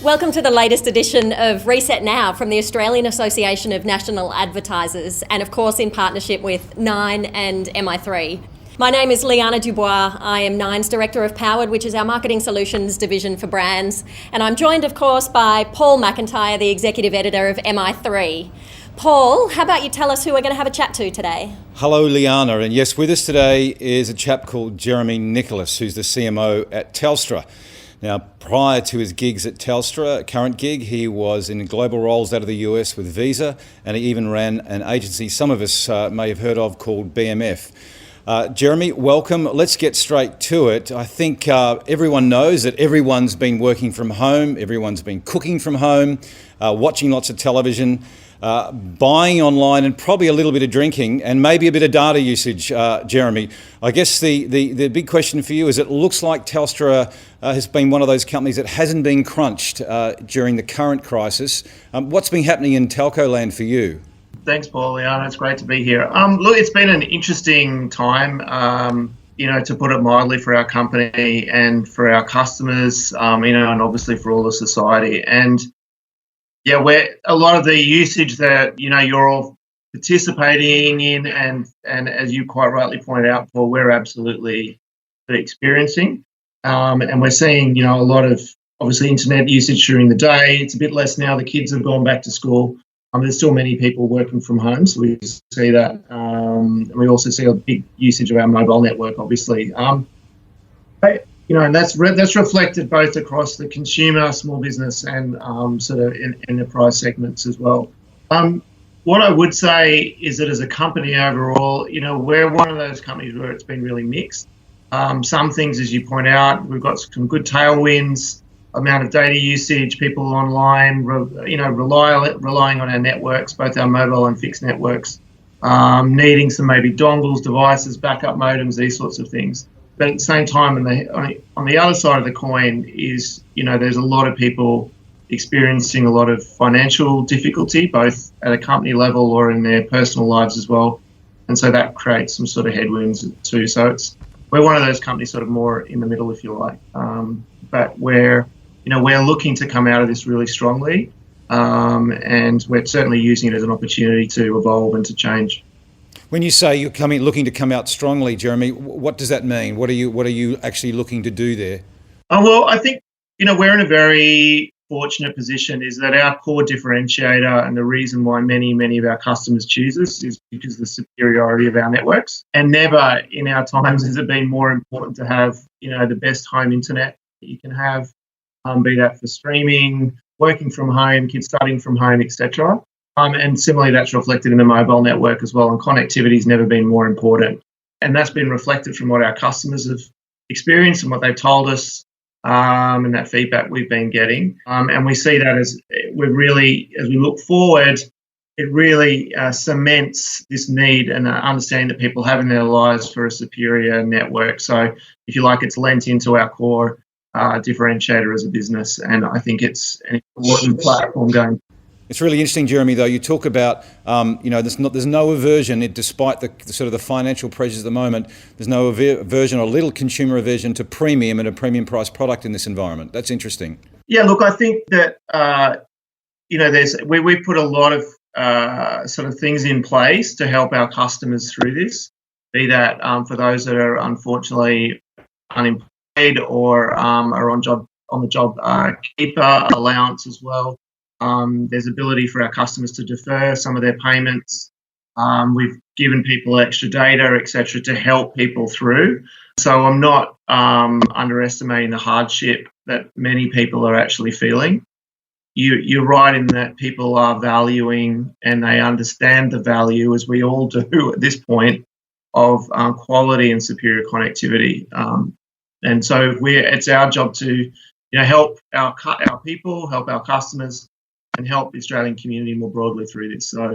Welcome to the latest edition of Reset Now from the Australian Association of National Advertisers, and of course in partnership with Nine and MI3. My name is Liana Dubois. I am Nine's Director of Powered, which is our marketing solutions division for brands, and I'm joined of course by Paul McIntyre, the Executive Editor of MI3. Paul, how about you tell us who we're going to have a chat to today? Hello, Liana, and yes, with us today is a chap called Jeremy Nicholas, who's the CMO at Telstra. Now, prior to his gigs at Telstra, current gig, he was in global roles out of the US with Visa, and he even ran an agency some of us may have heard of called BMF. Jeremy, welcome. Let's get straight to it. I think everyone knows that everyone's been working from home, everyone's been cooking from home, watching lots of television, buying online, and probably a little bit of drinking and maybe a bit of data usage, Jeremy. I guess the big question for you is it looks like Telstra has been one of those companies that hasn't been crunched during the current crisis. What's been happening in telco land for you? Thanks, Paul. Liana, it's great to be here. Look, it's been an interesting time, to put it mildly, for our company and for our customers, and obviously for all of society. And yeah, where a lot of the usage that, you're all participating in and as you quite rightly pointed out, Paul, we're absolutely experiencing. And we're seeing, a lot of obviously internet usage during the day. It's a bit less now. The kids have gone back to school. There's still many people working from home, so we see that. And we also see a big usage of our mobile network, obviously. And that's reflected both across the consumer, small business, and sort of enterprise segments as well. What I would say is that as a company overall, we're one of those companies where it's been really mixed. Some things, as you point out, we've got some good tailwinds, amount of data usage, people online, relying on our networks, both our mobile and fixed networks, needing some maybe dongles, devices, backup modems, these sorts of things. But at the same time, on the other side of the coin is, there's a lot of people experiencing a lot of financial difficulty, both at a company level or in their personal lives as well. And so that creates some sort of headwinds too. So we're one of those companies sort of more in the middle, if you like. But we're looking to come out of this really strongly. And we're certainly using it as an opportunity to evolve and to change. When you say you're looking to come out strongly, Jeremy, what does that mean? What are you actually looking to do there? Well, I think, we're in a very fortunate position is that our core differentiator and the reason why many of our customers choose us is because of the superiority of our networks. And never in our times has it been more important to have, the best home internet that you can have, be that for streaming, working from home, kids studying from home, etc. And similarly, that's reflected in the mobile network as well. And connectivity has never been more important. And that's been reflected from what our customers have experienced and what they've told us, and that feedback we've been getting. And we see that as we look forward, it really cements this need and understanding that people have in their lives for a superior network. So if you like, it's lent into our core differentiator as a business. And I think it's an important platform going. It's really interesting, Jeremy, though. You talk about, there's no aversion, despite the sort of the financial pressures at the moment, there's no aversion or little consumer aversion to premium and a premium price product in this environment. That's interesting. Yeah, look, I think that, we put a lot of sort of things in place to help our customers through this, be that for those that are unfortunately unemployed or are on the job keeper allowance as well. There's ability for our customers to defer some of their payments. We've given people extra data, etc., to help people through. So I'm not underestimating the hardship that many people are actually feeling. You're right in that people are valuing and they understand the value, as we all do at this point, of quality and superior connectivity. And so it's our job to help our people, help our customers, and help the Australian community more broadly through this. So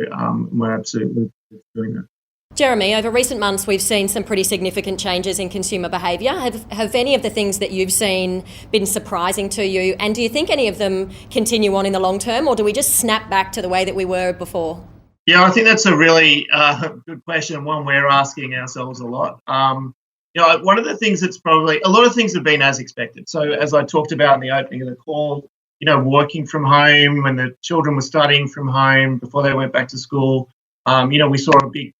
we're absolutely doing that. Jeremy, over recent months, we've seen some pretty significant changes in consumer behaviour. Have any of the things that you've seen been surprising to you? And do you think any of them continue on in the long term, or do we just snap back to the way that we were before? Yeah, I think that's a really good question, one we're asking ourselves a lot. One of the things that's probably, a lot of things have been as expected. So as I talked about in the opening of the call, working from home, when the children were studying from home before they went back to school, we saw a big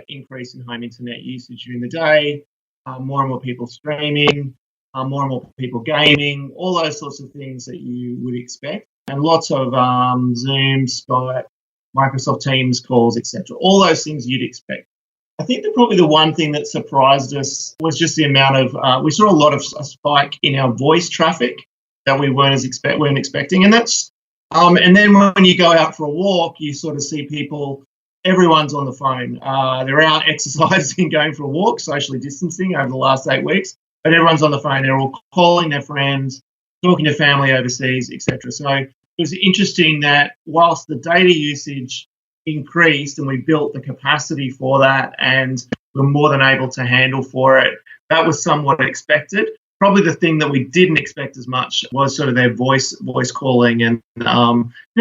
increase in home internet usage during the day, more and more people streaming, more and more people gaming, all those sorts of things that you would expect, and lots of Zoom, Skype, Microsoft Teams calls, etc. All those things you'd expect. I think that probably the one thing that surprised us was just the amount of, we saw a spike in our voice traffic that we weren't expecting. And that's, and then when you go out for a walk, you sort of see people, everyone's on the phone. They're out exercising, going for a walk, socially distancing over the last 8 weeks, but everyone's on the phone. They're all calling their friends, talking to family overseas, etc. So it was interesting that whilst the data usage increased and we built the capacity for that and we're more than able to handle for it, that was somewhat expected. Probably the thing that we didn't expect as much was sort of their voice calling and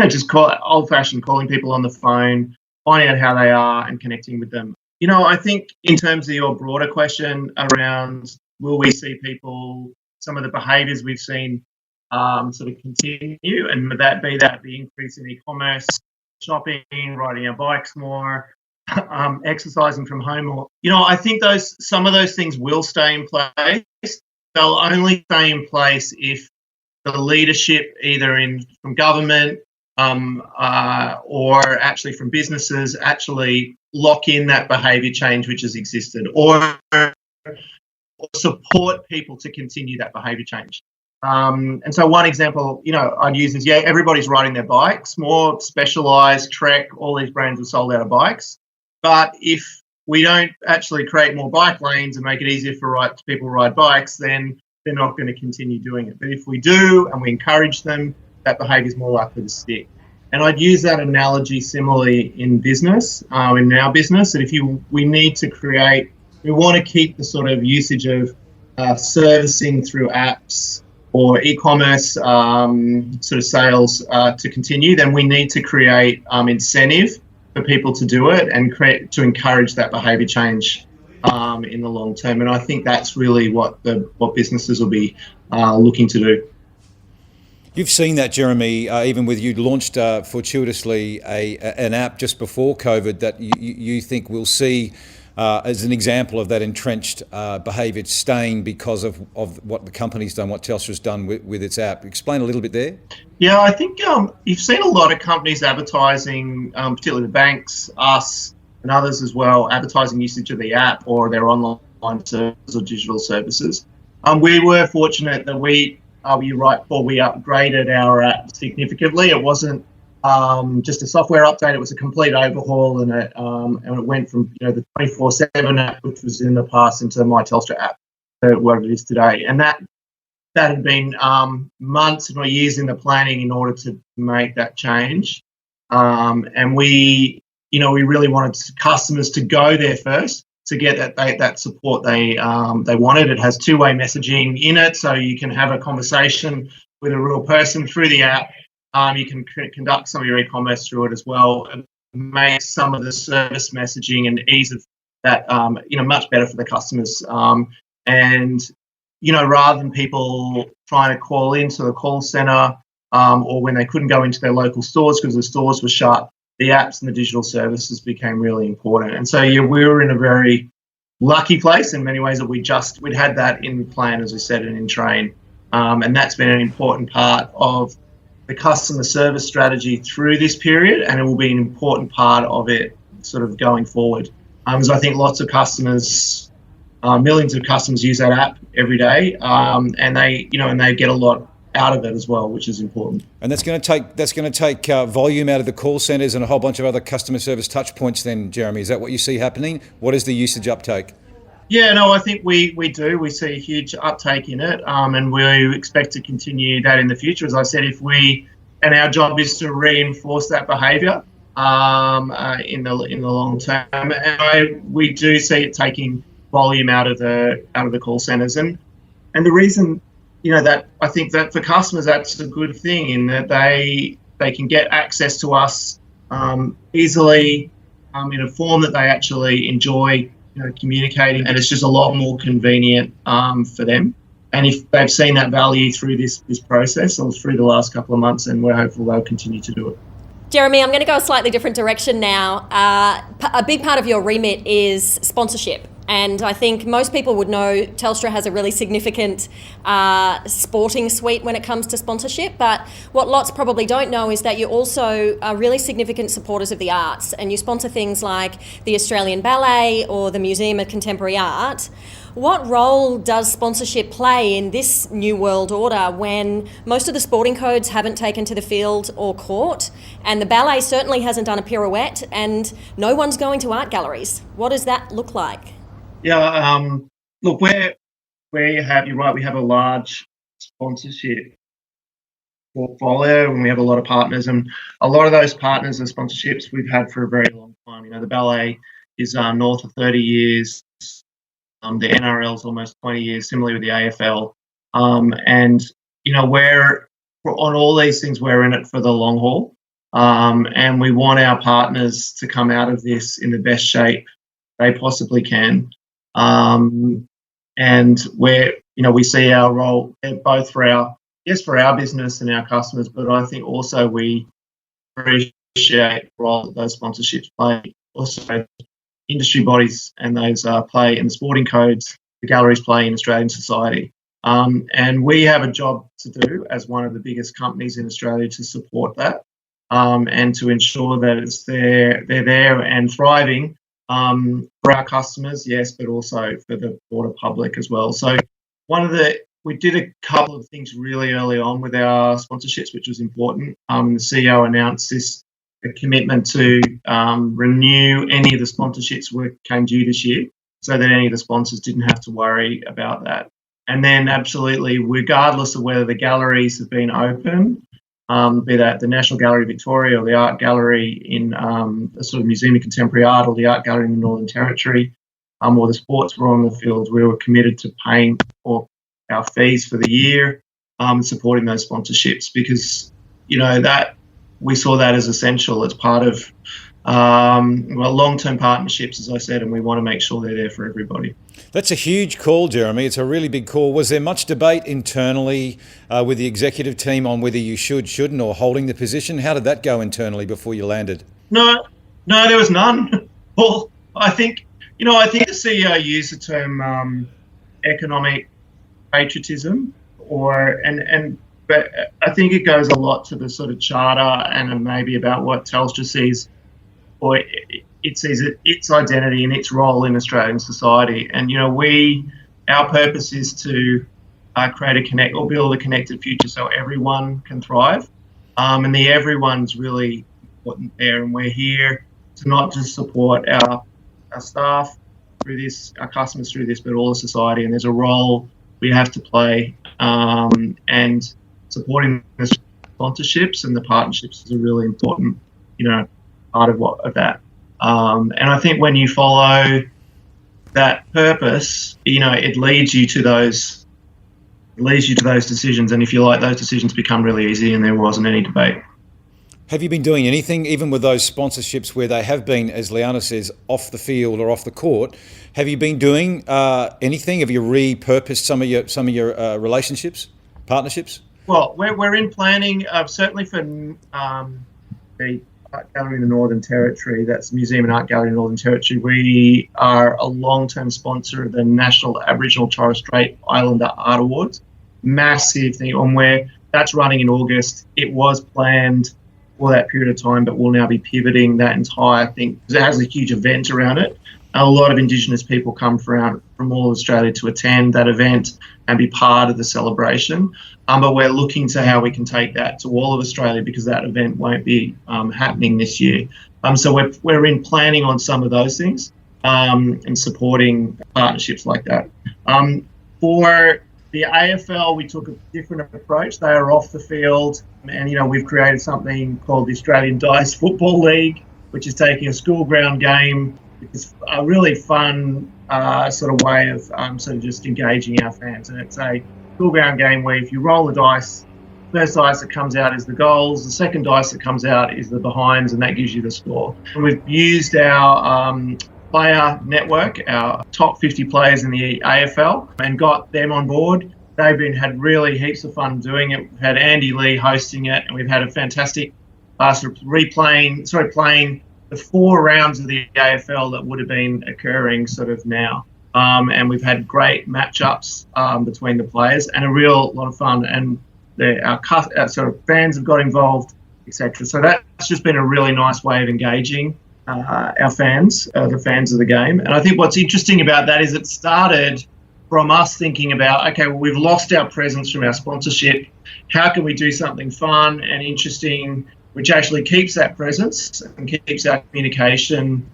just old-fashioned calling people on the phone, finding out how they are and connecting with them. I think in terms of your broader question around will we see people, some of the behaviours we've seen sort of continue, and would that be the increase in e-commerce, shopping, riding our bikes more, exercising from home more. I think some of those things will stay in place. They'll only stay in place if the leadership, either from government or actually from businesses, actually lock in that behaviour change which has existed, or support people to continue that behaviour change. And so one example, I'd use is, everybody's riding their bikes, more specialised, Trek, all these brands have sold out of bikes. But if we don't actually create more bike lanes and make it easier for people to ride bikes, then they're not going to continue doing it. But if we do and we encourage them, that behaviour is more likely to stick. And I'd use that analogy similarly in business, in our business, that we want to keep the sort of usage of servicing through apps or e-commerce sort of sales to continue, then we need to create incentive for people to do it and to encourage that behaviour change in the long term. And I think that's really what businesses will be looking to do. You've seen that, Jeremy, even with you launched fortuitously an app just before COVID that you think we'll see as an example of that entrenched behaviour staying because of what the company's done, what Telstra's done with its app. Explain a little bit there. Yeah, I think you've seen a lot of companies advertising, particularly the banks, us and others as well, advertising usage of the app or their online services or digital services. We were fortunate that you're right, Paul, we upgraded our app significantly. It wasn't just a software update, it was a complete overhaul, and it went from the 24/7 app, which was in the past, into my Telstra app, what it is today. And that had been months or years in the planning in order to make that change. And we really wanted customers to go there first to get that support they wanted. It has two-way messaging in it, so you can have a conversation with a real person through the app. You can conduct some of your e-commerce through it as well, and make some of the service messaging and ease of that much better for the customers. And rather than people trying to call into the call centre or when they couldn't go into their local stores because the stores were shut, the apps and the digital services became really important. And so we were in a very lucky place in many ways that we'd had that in plan, as I said, and in train. And that's been an important part of the customer service strategy through this period, and it will be an important part of it sort of going forward. Because I think lots of customers, millions of customers use that app every day, and they get a lot out of it as well, which is important. And that's going to take volume out of the call centres and a whole bunch of other customer service touch points then, Jeremy. Is that what you see happening? What is the usage uptake? Yeah, no, I think we do. We see a huge uptake in it, and we expect to continue that in the future. As I said, and our job is to reinforce that behaviour in the long term. And we do see it taking volume out of the call centres, and the reason that I think that for customers that's a good thing in that they can get access to us easily in a form that they actually enjoy communicating, and it's just a lot more convenient for them. And if they've seen that value through this process or through the last couple of months, then we're hopeful they'll continue to do it. Jeremy, I'm going to go a slightly different direction now. A big part of your remit is sponsorship. And I think most people would know Telstra has a really significant sporting suite when it comes to sponsorship. But what lots probably don't know is that you also are really significant supporters of the arts, and you sponsor things like the Australian Ballet or the Museum of Contemporary Art. What role does sponsorship play in this new world order when most of the sporting codes haven't taken to the field or court, and the ballet certainly hasn't done a pirouette, and no one's going to art galleries? What does that look like? Yeah, look, you're right, we have a large sponsorship portfolio, and we have a lot of partners, and a lot of those partners and sponsorships we've had for a very long time. The ballet is north of 30 years. The NRL is almost 20 years, similarly with the AFL. And we're on all these things, we're in it for the long haul. And we want our partners to come out of this in the best shape they possibly can. And we see our role both for our business and our customers, but I think also we appreciate the role that those sponsorships play. Also, industry bodies and those play in the sporting codes, the galleries play in Australian society. And we have a job to do as one of the biggest companies in Australia to support that and to ensure that they're there and thriving for our customers, yes, but also for the broader public as well. So we did a couple of things really early on with our sponsorships, which was important. The CEO announced a commitment to renew any of the sponsorships came due this year, so that any of the sponsors didn't have to worry about that. And then absolutely, regardless of whether the galleries have been open, be that the National Gallery Victoria or the Art Gallery in the sort of Museum of Contemporary Art or the Art Gallery in the Northern Territory, or the sports were on the field, we were committed to paying for our fees for the year, supporting those sponsorships, because that we saw that as essential as part of long-term partnerships, as I said, and we want to make sure they're there for everybody. That's a huge call, Jeremy. It's a really big call. Was there much debate internally with the executive team on whether you shouldn't, or holding the position? How did that go internally before you landed? No, there was none. Well, I think the CEO used the term economic patriotism, but I think it goes a lot to the sort of charter and maybe about what Telstra sees, or it sees its identity and its role in Australian society. And our purpose is to build a connected future so everyone can thrive. And the everyone's really important there. And we're here to not just support our staff through this, our customers through this, but all of society. And there's a role we have to play, and supporting the sponsorships and the partnerships is a really important, part of that. And I think when you follow that purpose, it leads you to those decisions. And if you like, those decisions become really easy, and there wasn't any debate. Have you been doing anything, even with those sponsorships where they have been, as Liana says, off the field or off the court? Have you been doing anything? Have you repurposed some of your partnerships? Well, we're in planning, certainly for the Art Gallery in the Northern Territory. That's Museum and Art Gallery in the Northern Territory. We are a long-term sponsor of the National Aboriginal Torres Strait Islander Art Awards. Massive thing on where that's running in August. It was planned for that period of time, but we'll now be pivoting that entire thing because it has a huge event around it. A lot of Indigenous people come from all of Australia to attend that event and be part of the celebration. But we're looking to how we can take that to all of Australia, because that event won't be happening this year. So we're in planning on some of those things and supporting partnerships like that. For the AFL, we took a different approach. They are off the field, and we've created something called the Australian Dice Football League, which is taking a school ground game. It's a really fun sort of way of sort of just engaging our fans. And it's a school ground game where if you roll the dice, first dice that comes out is the goals, the second dice that comes out is the behinds, and that gives you the score. And we've used our player network, our top 50 players in the AFL, and got them on board. they've had really heaps of fun doing it. We've had Andy Lee hosting it, and we've had a fantastic sort of playing the 4 rounds of the AFL that would have been occurring sort of now. And we've had great matchups between the players and a real lot of fun. And our sort of fans have got involved, etc. So that's just been a really nice way of engaging our fans, the fans of the game. And I think what's interesting about that is it started from us thinking about, okay, well, we've lost our presence from our sponsorship. How can we do something fun and interesting, which actually keeps that presence and keeps our communication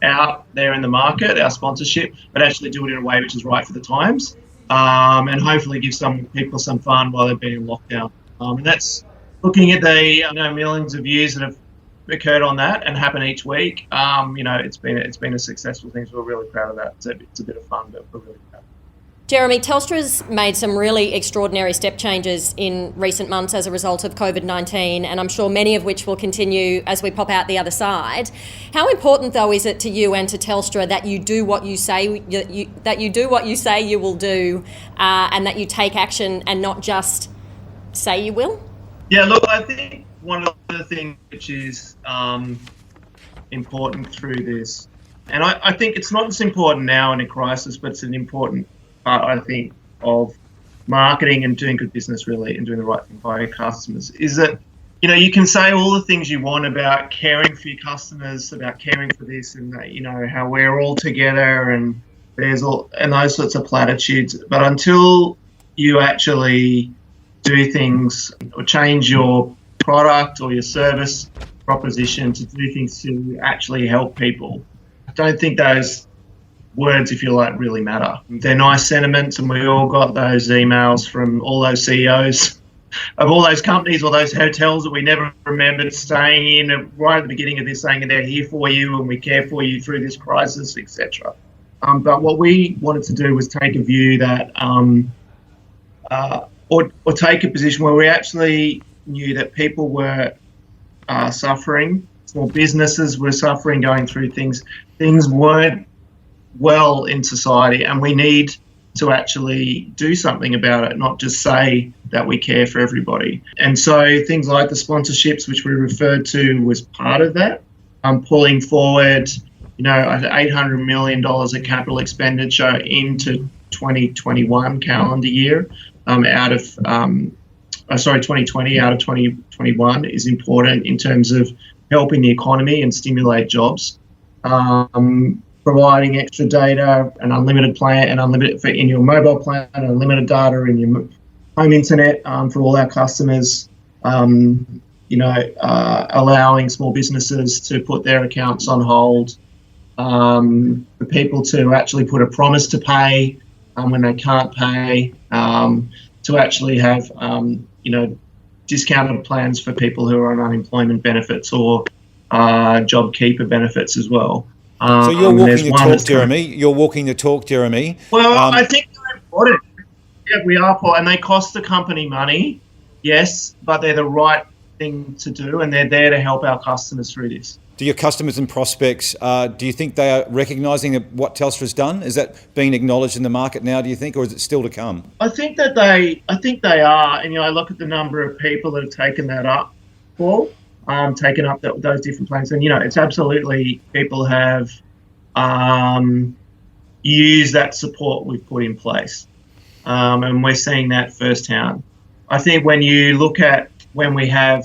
out there in the market, our sponsorship, but actually do it in a way which is right for the times, and hopefully give some people some fun while they've been in lockdown. And that's looking at the millions of views that have occurred on that and happen each week. It's been a successful thing, so we're really proud of that. It's a bit of fun, but we're really proud. Jeremy, Telstra's made some really extraordinary step changes in recent months as a result of COVID-19, and I'm sure many of which will continue as we pop out the other side. How important, though, is it to you and to Telstra that you do what you say you will do, and that you take action and not just say you will? Yeah, look, I think one of the things which is important through this, and I think it's not just important now in a crisis, but it's an important part, I think, of marketing and doing good business, really, and doing the right thing by your customers, is that, you can say all the things you want about caring for your customers, about caring for this, and that, how we're all together, and those sorts of platitudes. But until you actually do things or change your product or your service proposition to do things to actually help people, I don't think those words, if you like, really matter. They're nice sentiments, and we all got those emails from all those CEOs of all those companies or those hotels that we never remembered staying in right at the beginning of this, saying they're here for you and we care for you through this crisis, etc. But what we wanted to do was take a view that, or take a position where we actually knew that people were suffering, small businesses were suffering, going through things weren't well in society, and we need to actually do something about it, not just say that we care for everybody. And so things like the sponsorships, which we referred to, was part of that. Pulling forward, $800 million of capital expenditure into 2021 calendar year, out of 2020 out of 2021 is important in terms of helping the economy and stimulate jobs. Providing extra data, an unlimited plan, and unlimited in your mobile plan, and unlimited data in your home internet for all our customers. Allowing small businesses to put their accounts on hold, for people to actually put a promise to pay when they can't pay, to actually have discounted plans for people who are on unemployment benefits or JobKeeper benefits as well. So you're walking the talk, Jeremy. You're walking the talk, Jeremy. Well, I think they're important. Yeah, we are, Paul, and they cost the company money, yes, but they're the right thing to do, and they're there to help our customers through this. Do your customers and prospects, do you think they are recognising what Telstra's done? Is that being acknowledged in the market now, do you think, or is it still to come? I think they are, and I look at the number of people that have taken that up, Paul. Taken up those different plans, and it's absolutely, people have used that support we've put in place, and we're seeing that firsthand. I think when you look at when we have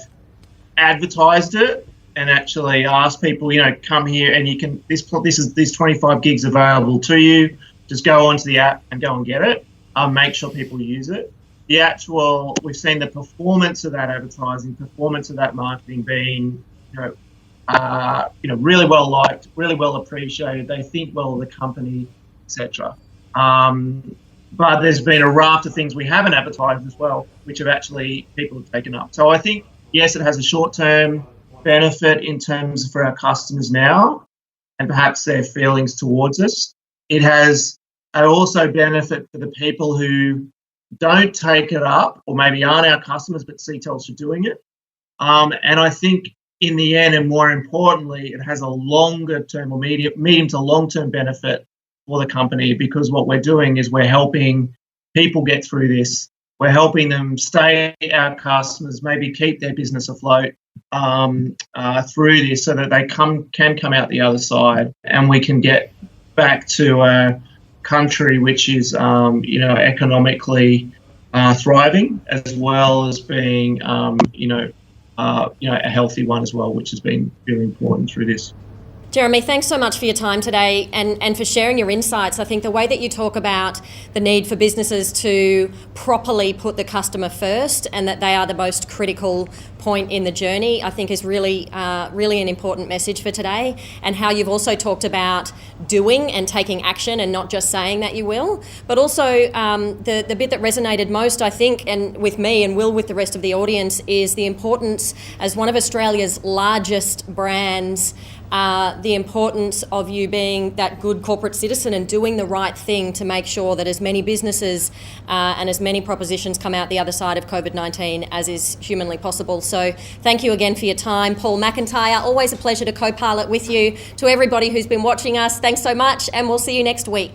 advertised it and actually asked people, come here and you can this 25 gigs available to you. Just go onto the app and go and get it. Make sure people use it. We've seen the performance of that advertising, performance of that marketing being, really well liked, really well appreciated. They think well of the company, etc. But there's been a raft of things we haven't advertised as well, which have actually people have taken up. So I think, yes, it has a short-term benefit in terms for our customers now, and perhaps their feelings towards us. It has also benefit for the people who don't take it up, or maybe aren't our customers but see Telstra doing it. And I think in the end, and more importantly, it has a longer term or medium to long term benefit for the company, because what we're doing is we're helping people get through this. We're helping them stay our customers, maybe keep their business afloat through this, so that they can come out the other side, and we can get back to a country which is, economically thriving, as well as being, a healthy one as well, which has been really important through this. Jeremy, thanks so much for your time today and for sharing your insights. I think the way that you talk about the need for businesses to properly put the customer first, and that they are the most critical point in the journey, I think is really an important message for today. And how you've also talked about doing and taking action, and not just saying that you will. But also the bit that resonated most, I think, and with me and will with the rest of the audience, is the importance, as one of Australia's largest brands, the importance of you being that good corporate citizen and doing the right thing to make sure that as many businesses and as many propositions come out the other side of COVID-19 as is humanly possible. So thank you again for your time. Paul McIntyre, always a pleasure to co-pilot with you. To everybody who's been watching us, thanks so much, and we'll see you next week.